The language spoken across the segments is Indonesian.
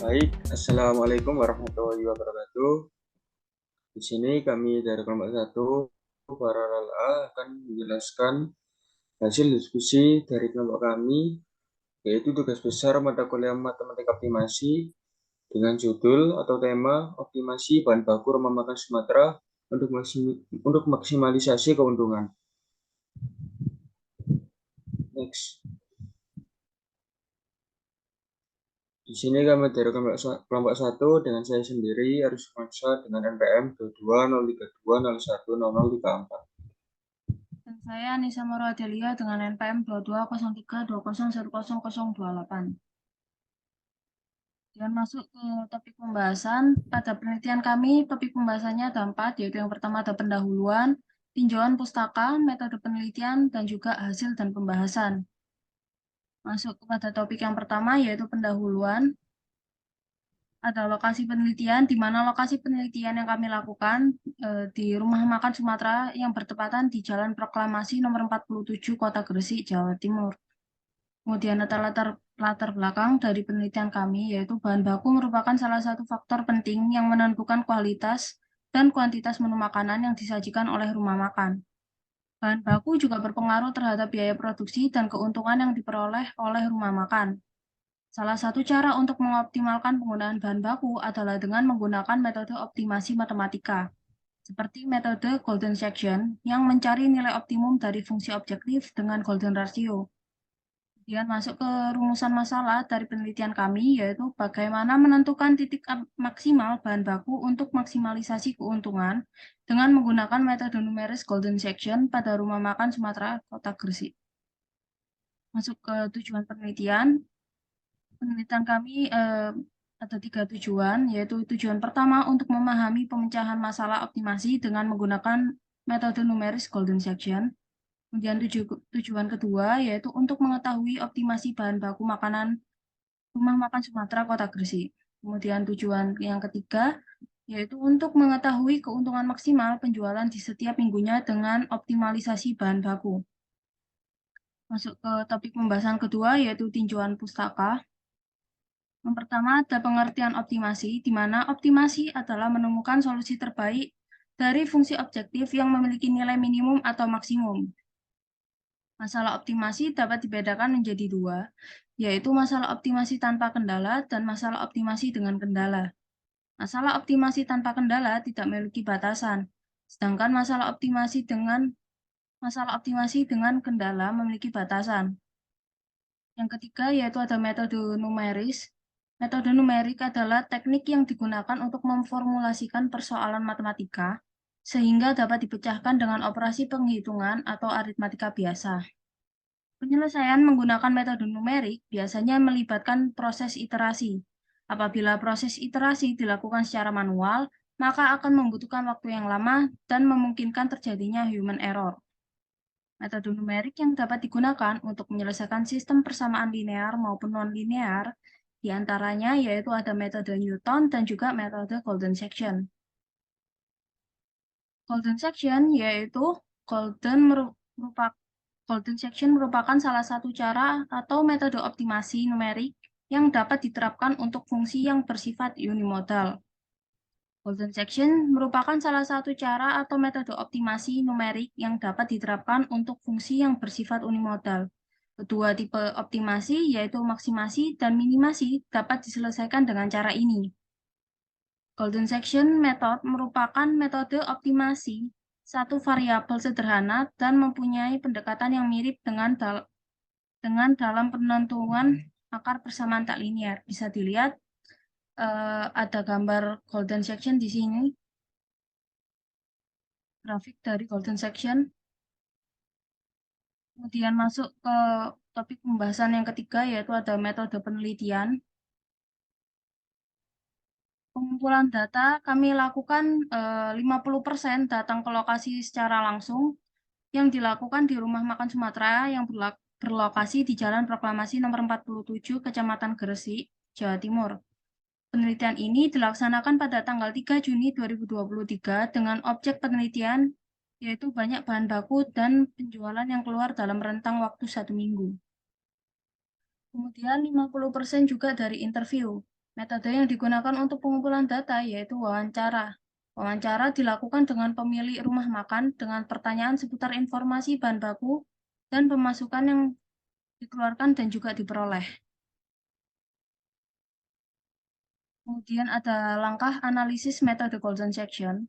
Baik, Assalamualaikum warahmatullahi wabarakatuh. Di sini kami dari kelompok 1 Paralel A akan menjelaskan hasil diskusi dari kelompok kami, yaitu tugas besar mata kuliah matematika optimasi dengan judul atau tema optimasi bahan baku rumah makan Sumatera untuk maksimalisasi keuntungan. Next. Di sini kami dari kelompok 1 dengan saya sendiri Arus Mansyah dengan NPM 2203201034. Dan saya Nisa Muradelia dengan NPM 220320101028. Dan masuk ke topik pembahasan, pada penelitian kami, topik pembahasannya ada 4, yaitu yang pertama ada pendahuluan, tinjauan pustaka, metode penelitian, dan juga hasil dan pembahasan. Masuk kepada topik yang pertama, yaitu pendahuluan. Ada lokasi penelitian, di mana lokasi penelitian yang kami lakukan di Rumah Makan Sumatera yang bertepatan di Jalan Proklamasi nomor 47 Kota Gresik, Jawa Timur. Kemudian ada latar belakang dari penelitian kami, yaitu bahan baku merupakan salah satu faktor penting yang menentukan kualitas dan kuantitas menu makanan yang disajikan oleh rumah makan. Bahan baku juga berpengaruh terhadap biaya produksi dan keuntungan yang diperoleh oleh rumah makan. Salah satu cara untuk mengoptimalkan penggunaan bahan baku adalah dengan menggunakan metode optimasi matematika, seperti metode Golden Section yang mencari nilai optimum dari fungsi objektif dengan Golden Ratio. Kemudian masuk ke rumusan masalah dari penelitian kami, yaitu bagaimana menentukan titik maksimal bahan baku untuk maksimalisasi keuntungan dengan menggunakan metode numeris Golden Section pada rumah makan Sumatera, Kota Gresik. Masuk ke tujuan penelitian. Penelitian kami ada 3 tujuan, yaitu tujuan pertama untuk memahami pemecahan masalah optimasi dengan menggunakan metode numeris Golden Section. Kemudian tujuan kedua, yaitu untuk mengetahui optimasi bahan baku makanan Rumah Makan Sumatera Kota Gresik. Kemudian tujuan yang ketiga, yaitu untuk mengetahui keuntungan maksimal penjualan di setiap minggunya dengan optimalisasi bahan baku. Masuk ke topik pembahasan kedua, yaitu tinjauan pustaka. Yang pertama ada pengertian optimasi, di mana optimasi adalah menemukan solusi terbaik dari fungsi objektif yang memiliki nilai minimum atau maksimum. Masalah optimasi dapat dibedakan menjadi dua, yaitu masalah optimasi tanpa kendala dan masalah optimasi dengan kendala. Masalah optimasi tanpa kendala tidak memiliki batasan, sedangkan masalah optimasi dengan kendala memiliki batasan. Yang ketiga yaitu ada metode numeris. Metode numerik adalah teknik yang digunakan untuk memformulasikan persoalan matematika sehingga dapat dipecahkan dengan operasi penghitungan atau aritmatika biasa. Penyelesaian menggunakan metode numerik biasanya melibatkan proses iterasi. Apabila proses iterasi dilakukan secara manual, maka akan membutuhkan waktu yang lama dan memungkinkan terjadinya human error. Metode numerik yang dapat digunakan untuk menyelesaikan sistem persamaan linear maupun non-linear, diantaranya yaitu ada metode Newton dan juga metode Golden Section. Golden Section yaitu Golden Section merupakan salah satu cara atau metode optimasi numerik yang dapat diterapkan untuk fungsi yang bersifat unimodal. Golden Section merupakan salah satu cara atau metode optimasi numerik yang dapat diterapkan untuk fungsi yang bersifat unimodal. Kedua tipe optimasi, yaitu maksimasi dan minimasi, dapat diselesaikan dengan cara ini. Golden Section Method merupakan metode optimasi satu variabel sederhana dan mempunyai pendekatan yang mirip dengan dalam penentuan akar persamaan tak linear. Bisa dilihat ada gambar Golden Section di sini, grafik dari Golden Section. Kemudian masuk ke topik pembahasan yang ketiga, yaitu ada metode penelitian. Pengumpulan data kami lakukan 50% datang ke lokasi secara langsung yang dilakukan di Rumah Makan Sumatera yang berlokasi di Jalan Proklamasi nomor 47, Kecamatan Gresik, Jawa Timur. Penelitian ini dilaksanakan pada tanggal 3 Juni 2023 dengan objek penelitian yaitu banyak bahan baku dan penjualan yang keluar dalam rentang waktu 1 minggu. Kemudian 50% juga dari interview. Metode yang digunakan untuk pengumpulan data yaitu wawancara. Wawancara dilakukan dengan pemilik rumah makan dengan pertanyaan seputar informasi bahan baku dan pemasukan yang dikeluarkan dan juga diperoleh. Kemudian ada langkah analisis metode Golden Section.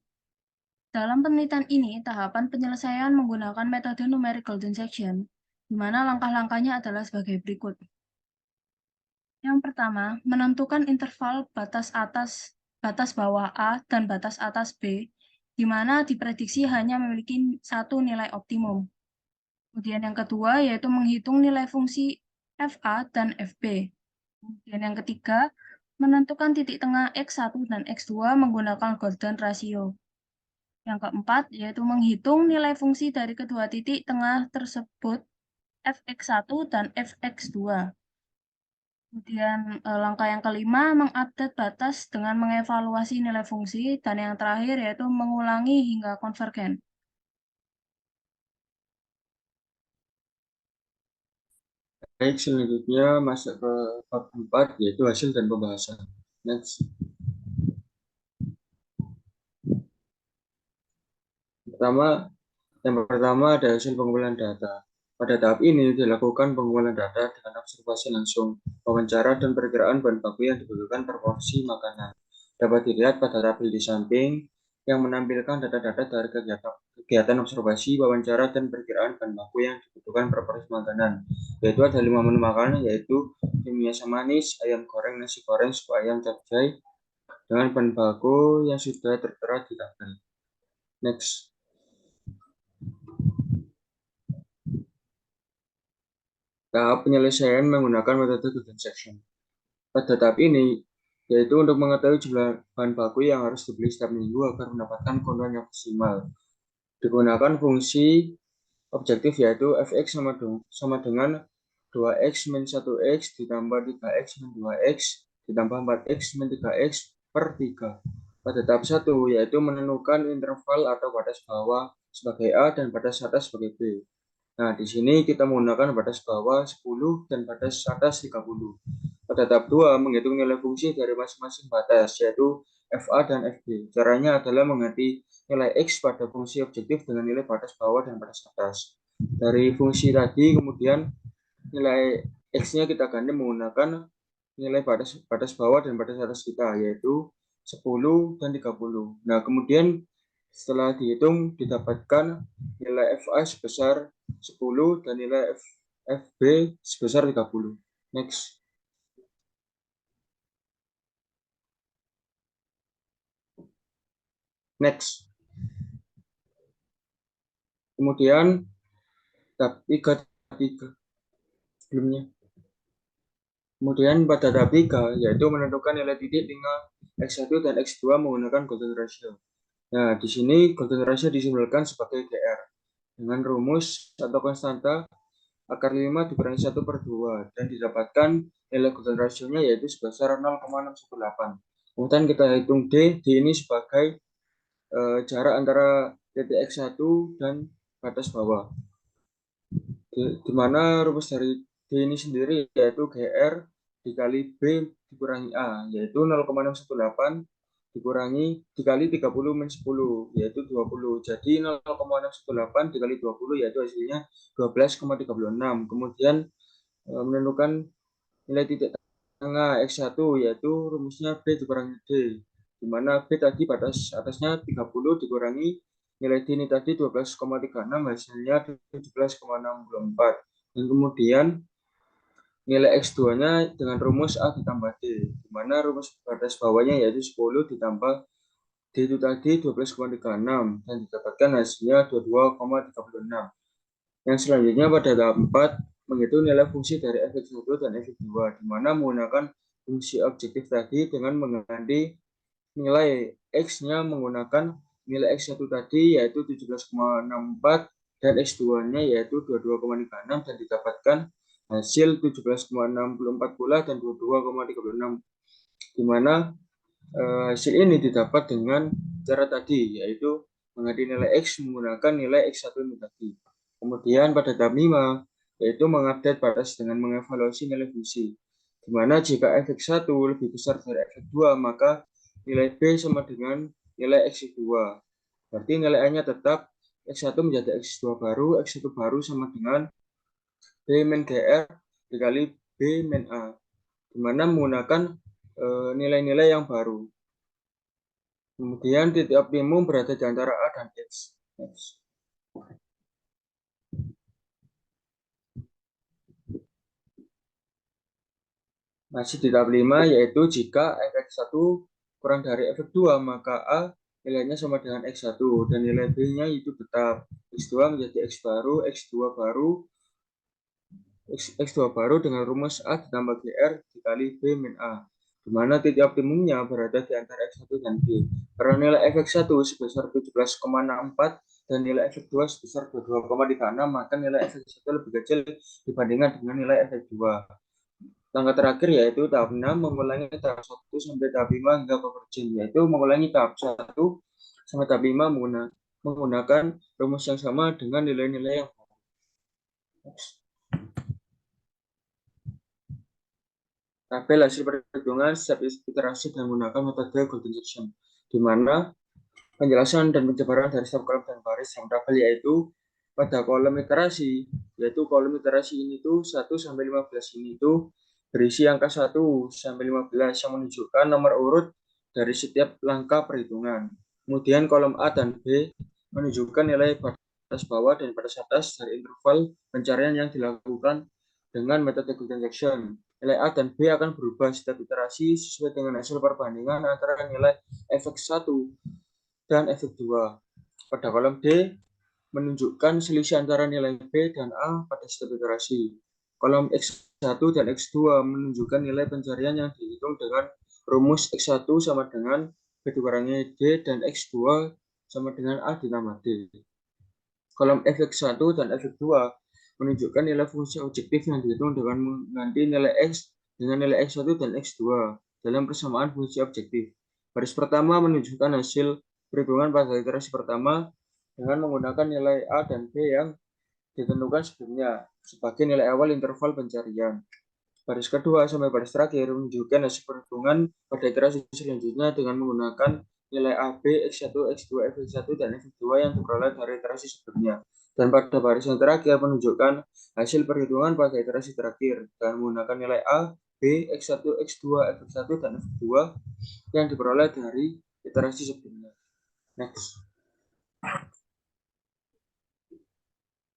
Dalam penelitian ini, tahapan penyelesaian menggunakan metode numeric Golden Section, di mana langkah-langkahnya adalah sebagai berikut. Yang pertama, menentukan interval batas atas, batas bawah A dan batas atas B, di mana diprediksi hanya memiliki satu nilai optimum. Kemudian yang kedua, yaitu menghitung nilai fungsi FA dan FB. Kemudian yang ketiga, menentukan titik tengah X1 dan X2 menggunakan Golden Ratio. Yang keempat, yaitu menghitung nilai fungsi dari kedua titik tengah tersebut, fx1 dan fx2. Kemudian langkah yang kelima, mengupdate batas dengan mengevaluasi nilai fungsi. Dan yang terakhir, yaitu mengulangi hingga konvergen. Baik, selanjutnya masuk ke bab 4, yaitu hasil dan pembahasan. Next. Yang pertama ada hasil pengumpulan data. Pada tahap ini dilakukan pengumpulan data dengan observasi langsung, wawancara, dan perkiraan bahan baku yang dibutuhkan per porsi makanan. Dapat dilihat pada tabel di samping yang menampilkan data-data dari kegiatan observasi, wawancara, dan perkiraan bahan baku yang dibutuhkan per porsi makanan. Yaitu ada 5 menu makanan, yaitu mie asam manis, ayam goreng, nasi goreng, sup ayam, capcay, dengan bahan baku yang sudah tertera di tabel. Next. Tahap penyelesaian menggunakan metode Golden Section. Pada tahap ini, yaitu untuk mengetahui jumlah bahan baku yang harus dibeli setiap minggu agar mendapatkan keuntungan yang maksimal. Digunakan fungsi objektif yaitu fx sama dengan 2x min 1x ditambah 3x min 2x ditambah 4x min 3x per 3. Pada tahap 1, yaitu menentukan interval atau batas bawah sebagai A dan batas atas sebagai B. Nah, di sini kita menggunakan batas bawah 10 dan batas atas 30. Pada tahap 2, menghitung nilai fungsi dari masing-masing batas, yaitu FA dan FB. Caranya adalah mengganti nilai X pada fungsi objektif dengan nilai batas bawah dan batas atas. Dari fungsi tadi, kemudian nilai X-nya kita ganti menggunakan nilai batas bawah dan batas atas kita, yaitu 10 dan 30. Nah, kemudian setelah dihitung didapatkan nilai FA sebesar 10 dan nilai FB sebesar 30. Next. Next. Kemudian tahap 3 sebelumnya. Kemudian pada tahap 3 yaitu menentukan nilai titik tengah X1 dan X2 menggunakan Golden Ratio. Nah, di sini Golden Ratio disimbolkan sebagai GR dengan rumus atau konstanta akar 5 dikurangi 1 per 2 dan didapatkan nilai Golden Ratio-nya yaitu sebesar 0,618. Kemudian kita hitung D ini sebagai jarak antara titik X1 dan batas bawah. Di mana rumus dari D ini sendiri yaitu GR dikali B dikurangi A, yaitu 0,618 dikali 30 min 10, yaitu 20. Jadi 0,618 dikali 20 yaitu hasilnya 12,36. Kemudian menentukan nilai titik tengah X1 yaitu rumusnya B dikurangi D, di mana B tadi batas atasnya 30 dikurangi nilai D ini tadi 12,36, hasilnya 17,64. Dan kemudian nilai X2-nya dengan rumus A ditambah D, di mana rumus batas bawahnya yaitu 10 ditambah D itu tadi 12,36 dan didapatkan hasilnya 22,36. Yang selanjutnya pada tahap 4 menghitung nilai fungsi dari fx1 dan fx2, di mana menggunakan fungsi objektif tadi dengan mengganti nilai X-nya menggunakan nilai X1 tadi yaitu 17,64 dan X2-nya yaitu 22,36 dan didapatkan hasil 17,64 pula dan 22,36, di mana hasil ini didapat dengan cara tadi yaitu mengganti nilai X menggunakan nilai X1 ini tadi. Kemudian pada tahap 5 yaitu mengupdate batas dengan mengevaluasi nilai fungsi. Di mana jika fx1 lebih besar dari fx2, maka nilai B sama dengan nilai x2. Berarti nilai A-nya tetap x1 menjadi x2 baru, x1 baru sama dengan B min GR dikali B min A, di mana menggunakan nilai-nilai yang baru. Kemudian titik optimum berada di antara A dan X. Masih di tahap 5, yaitu jika fx1 kurang dari fx2, maka A nilainya sama dengan x1 dan nilai B-nya itu tetap x2 menjadi x baru, x2 baru dengan rumus A ditambah GR dikali B min A, di mana titik optimumnya berada di antara x1 dan B. Karena nilai fx1 sebesar 17,64 dan nilai fx2 sebesar 22,36, maka nilai fx1 lebih kecil dibandingkan dengan nilai fx2. Langkah terakhir yaitu tahap 6, mengulangi tahap 1 sampai tahap 5 hingga convergent, yaitu mengulangi tahap 1 sampai tahap 5 menggunakan rumus yang sama dengan nilai-nilai yang tabel hasil perhitungan setiap iterasi dan menggunakan metode golden section, di mana penjelasan dan penjabaran dari setiap kolom dan baris yang tabel yaitu pada kolom iterasi, yaitu kolom iterasi ini tuh 1 sampai 15 ini tuh berisi angka 1 sampai 15 yang menunjukkan nomor urut dari setiap langkah perhitungan. Kemudian kolom A dan B menunjukkan nilai batas bawah dan batas atas dari interval pencarian yang dilakukan dengan metode golden section. Nilai A dan B akan berubah setiap iterasi sesuai dengan hasil perbandingan antara nilai fx1 dan fx2. Pada kolom D menunjukkan selisih antara nilai B dan A pada setiap iterasi. Kolom X1 dan X2 menunjukkan nilai pencarian yang dihitung dengan rumus X1 sama dengan B dikurangi D dan X2 sama dengan A ditambah D. Kolom fx1 dan fx2 menunjukkan nilai fungsi objektif yang dihitung dengan mengganti nilai X dengan nilai X1 dan X2 dalam persamaan fungsi objektif. Baris pertama menunjukkan hasil perhitungan pada iterasi pertama dengan menggunakan nilai A dan B yang ditentukan sebelumnya sebagai nilai awal interval pencarian. Baris kedua sampai baris terakhir menunjukkan hasil perhitungan pada iterasi selanjutnya dengan menggunakan nilai AB, X1, X2, Fx1, dan Fx2 yang diperoleh dari iterasi sebelumnya. Dan pada baris yang terakhir menunjukkan hasil perhitungan pada iterasi terakhir dengan menggunakan nilai A, B, X1, X2, Fx1, dan Fx2 yang diperoleh dari iterasi sebelumnya.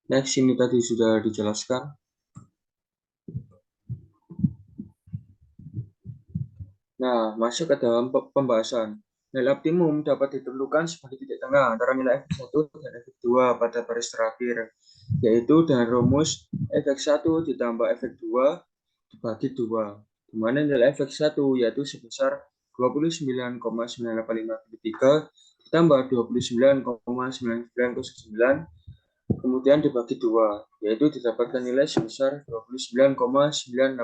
Next, ini tadi sudah dijelaskan. Nah, masuk ke dalam pembahasan. Nilai optimum dapat ditentukan sebagai titik tengah antara nilai fx1 dan fx2 pada baris terakhir, yaitu dengan rumus fx1 ditambah fx2 dibagi 2, di mana nilai fx1 yaitu sebesar 29,9853 ditambah 29,9909 kemudian dibagi 2, yaitu didapatkan nilai sebesar 29,98881.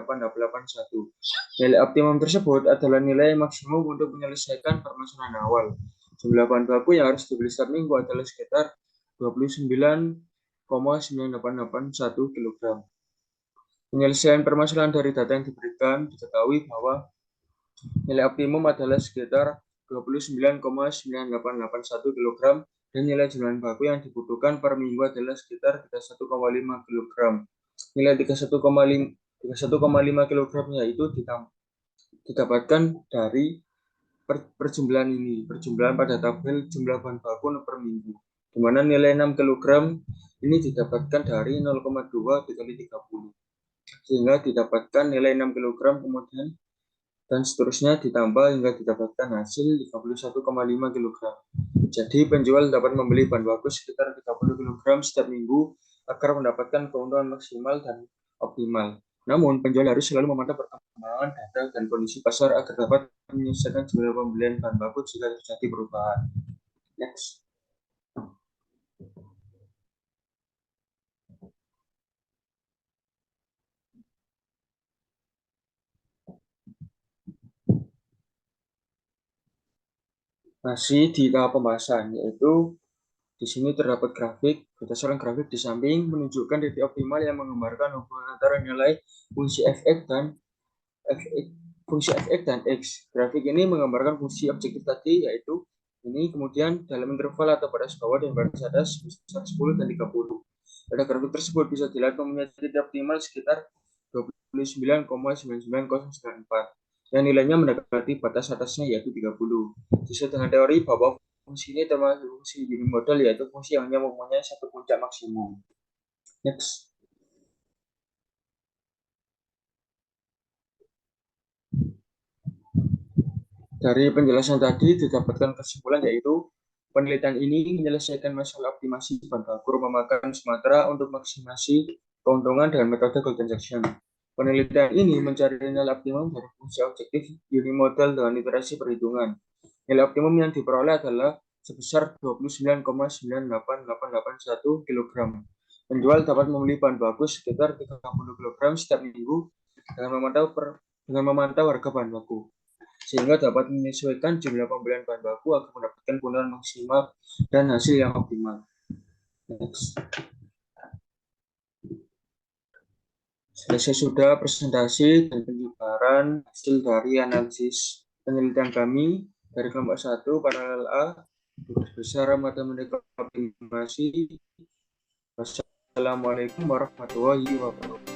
Nilai optimum tersebut adalah nilai maksimum untuk menyelesaikan permasalahan awal. Jumlah bahan baku yang harus dibeli setiap minggu adalah sekitar 29,9881 kg. Penyelesaian permasalahan dari data yang diberikan diketahui bahwa nilai optimum adalah sekitar 29,9881 kg dan nilai jumlah baku yang dibutuhkan per minggu adalah sekitar 31,5 kg. Nilai 31,5 kg yaitu didapatkan dari perjumlahan ini, perjumlahan pada tabel jumlah bahan baku per minggu, di mana nilai 6 kg ini didapatkan dari 0,2 dikali 30, sehingga didapatkan nilai 6 kg kemudian dan seterusnya ditambah hingga didapatkan hasil 51,5 kg. Jadi penjual dapat membeli bahan baku sekitar 30 kg setiap minggu agar mendapatkan keuntungan maksimal dan optimal. Namun, penjual harus selalu memantau perkembangan data dan kondisi pasar agar dapat menyelesaikan jumlah pembelian bahan baku jika terjadi perubahan. Next. Masih di tahap pembahasan, yaitu di sini terdapat grafik. Berdasarkan grafik di samping menunjukkan titik optimal yang menggambarkan hubungan antara nilai fungsi fx dan fungsi fx dan x. Grafik ini menggambarkan fungsi objektif tadi, yaitu ini, kemudian dalam interval atau batas bawah dan batas atas sebesar 10 dan 30. Pada grafik tersebut bisa dilihat mempunyai titik optimal sekitar 29,99094 dan nilainya mendekati batas atasnya yaitu 30. Sesuai dengan teori bahwa fungsi ini termasuk fungsi unimodal, yaitu fungsi yang hanya mempunyai satu puncak maksimum. Next. Dari penjelasan tadi didapatkan kesimpulan, yaitu penelitian ini menyelesaikan masalah optimasi bahan baku memakan Sumatera untuk maksimasi keuntungan dengan metode Golden Section. Penelitian ini mencari nilai optimum dari fungsi objektif unimodal dengan iterasi perhitungan. Nilai optimum yang diperoleh adalah sebesar 29,98881 kg. Penjual dapat membeli bahan baku sekitar 30 kg setiap minggu dengan memantau harga bahan baku, sehingga dapat menyesuaikan jumlah pembelian bahan baku agar mendapatkan keuntungan maksimal dan hasil yang optimal. Next. Selesai sudah presentasi dan penyebaran hasil dari analisis penelitian kami dari kelompok 1 paralel A. Tugas besar matematika optimasi. Wassalamualaikum warahmatullahi wabarakatuh.